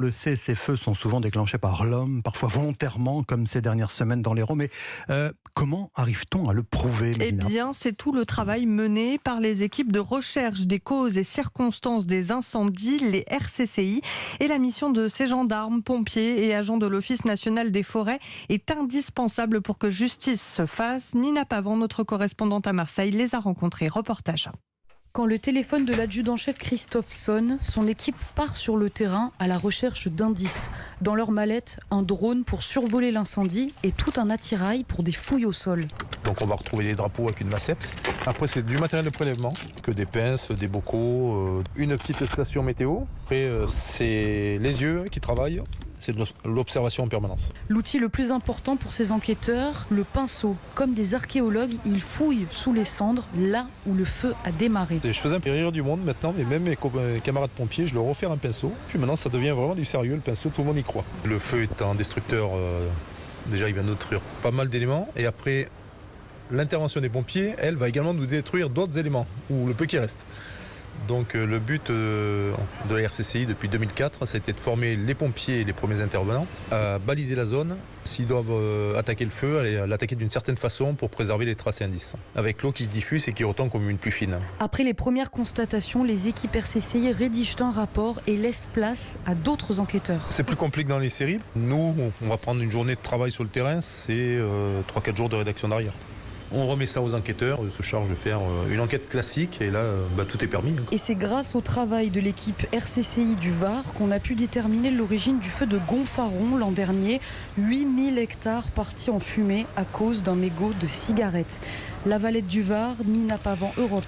Le sait, ces feux sont souvent déclenchés par l'homme, parfois volontairement, comme ces dernières semaines dans l'Hérault. Mais comment arrive-t-on à le prouver, Eh Mélina? bien, c'est tout le travail mené par les équipes de recherche des causes et circonstances des incendies, les RCCI, et la mission de ces gendarmes, pompiers et agents de l'Office national des forêts est indispensable pour que justice se fasse. Nina Pavant, notre correspondante à Marseille, les a rencontrés. Reportage. Quand le téléphone de l'adjudant-chef Christophe sonne, son équipe part sur le terrain à la recherche d'indices. Dans leur mallette, un drone pour survoler l'incendie et tout un attirail pour des fouilles au sol. Donc on va retrouver les drapeaux avec une massette. Après c'est du matériel de prélèvement, que des pinces, des bocaux, une petite station météo. Après c'est les yeux qui travaillent. C'est de l'observation en permanence. L'outil le plus important pour ces enquêteurs, le pinceau. Comme des archéologues, ils fouillent sous les cendres, là où le feu a démarré. Je faisais un peu rire du monde maintenant, mais même mes camarades pompiers, je leur offre un pinceau. Puis maintenant, ça devient vraiment du sérieux, le pinceau, tout le monde y croit. Le feu est un destructeur, déjà il va nous détruire pas mal d'éléments. Et après, l'intervention des pompiers, elle, va également nous détruire d'autres éléments, ou le peu qui reste. Donc le but de la RCCI depuis 2004, c'était de former les pompiers et les premiers intervenants à baliser la zone. S'ils doivent attaquer le feu, à l'attaquer d'une certaine façon pour préserver les traces et indices. Avec l'eau qui se diffuse et qui retombe comme une pluie fine. Après les premières constatations, les équipes RCCI rédigent un rapport et laissent place à d'autres enquêteurs. C'est plus compliqué que dans les séries. Nous, on va prendre une journée de travail sur le terrain, c'est 3-4 jours de rédaction derrière. On remet ça aux enquêteurs, ils se chargent de faire une enquête classique et là, tout est permis. Et c'est grâce au travail de l'équipe RCCI du Var qu'on a pu déterminer l'origine du feu de Gonfaron l'an dernier. 8000 hectares partis en fumée à cause d'un mégot de cigarette. La Valette du Var, Nina Pavant, Europe.